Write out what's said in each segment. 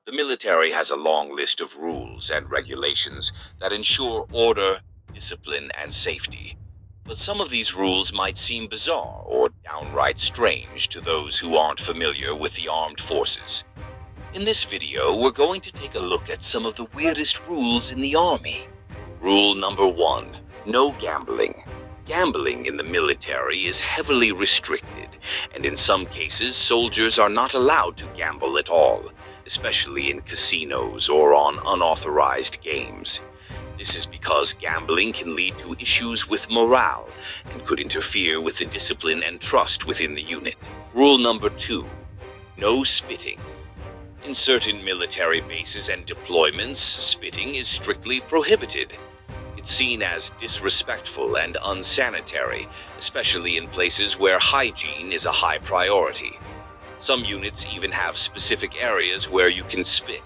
The military has a long list of rules and regulations that ensure order, discipline, and safety. But some of these rules might seem bizarre or downright strange to those who aren't familiar with the armed forces. In this video, we're going to take a look at some of the weirdest rules in the army. Rule number 1. No gambling. Gambling in the military is heavily restricted, and in some cases, soldiers are not allowed to gamble at all, especially in casinos or on unauthorized games. This is because gambling can lead to issues with morale and could interfere with the discipline and trust within the unit. Rule number 2. No spitting. In certain military bases and deployments, spitting is strictly prohibited. It's seen as disrespectful and unsanitary, especially in places where hygiene is a high priority. Some units even have specific areas where you can spit,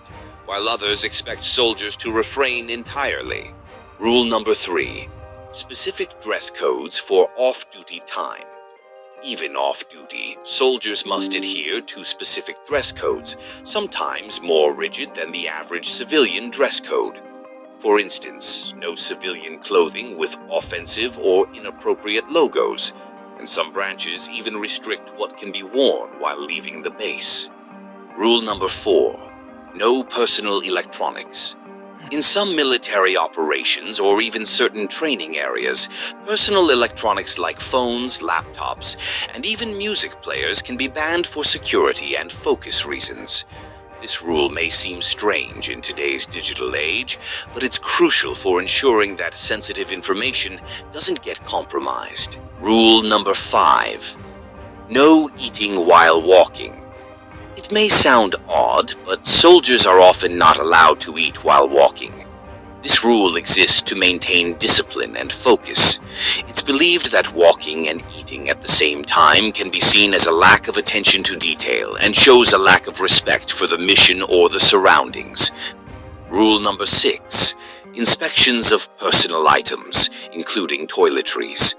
while others expect soldiers to refrain entirely. Rule number 3. Specific dress codes for off-duty time. Even off-duty, soldiers must adhere to specific dress codes, sometimes more rigid than the average civilian dress code. For instance, no civilian clothing with offensive or inappropriate logos, and some branches even restrict what can be worn while leaving the base. Rule number 4. No personal electronics. In some military operations or even certain training areas, personal electronics like phones, laptops, and even music players can be banned for security and focus reasons. This rule may seem strange in today's digital age, but it's crucial for ensuring that sensitive information doesn't get compromised. Rule number 5. No eating while walking. It may sound odd, but soldiers are often not allowed to eat while walking. This rule exists to maintain discipline and focus. It's believed that walking and eating at the same time can be seen as a lack of attention to detail and shows a lack of respect for the mission or the surroundings. Rule number 6. Inspections of personal items, including toiletries.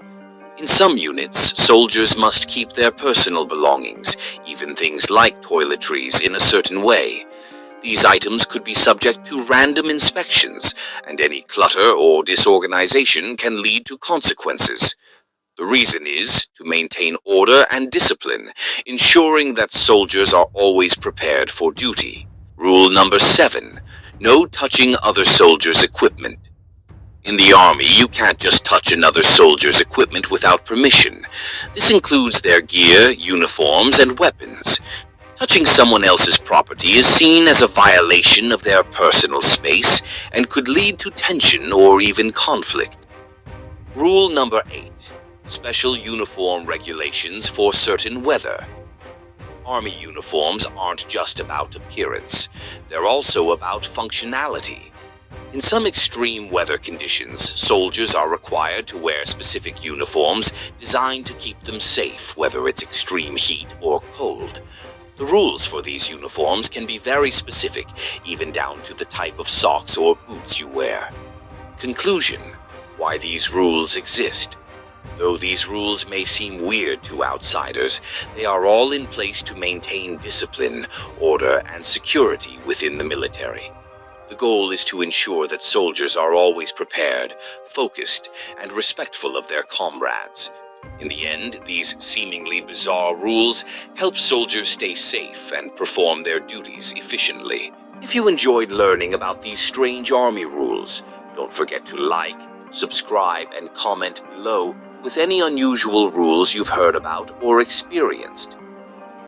In some units, soldiers must keep their personal belongings, even things like toiletries, in a certain way. These items could be subject to random inspections, and any clutter or disorganization can lead to consequences. The reason is to maintain order and discipline, ensuring that soldiers are always prepared for duty. Rule number 7. No touching other soldiers' equipment. In the Army, you can't just touch another soldier's equipment without permission. This includes their gear, uniforms, and weapons. Touching someone else's property is seen as a violation of their personal space and could lead to tension or even conflict. Rule number 8. Special uniform regulations for certain weather. Army uniforms aren't just about appearance. They're also about functionality. In some extreme weather conditions, soldiers are required to wear specific uniforms designed to keep them safe, whether it's extreme heat or cold. The rules for these uniforms can be very specific, even down to the type of socks or boots you wear. Conclusion: why these rules exist. Though these rules may seem weird to outsiders, they are all in place to maintain discipline, order, and security within the military. The goal is to ensure that soldiers are always prepared, focused, and respectful of their comrades. In the end, these seemingly bizarre rules help soldiers stay safe and perform their duties efficiently. If you enjoyed learning about these strange army rules, don't forget to like, subscribe, and comment below with any unusual rules you've heard about or experienced.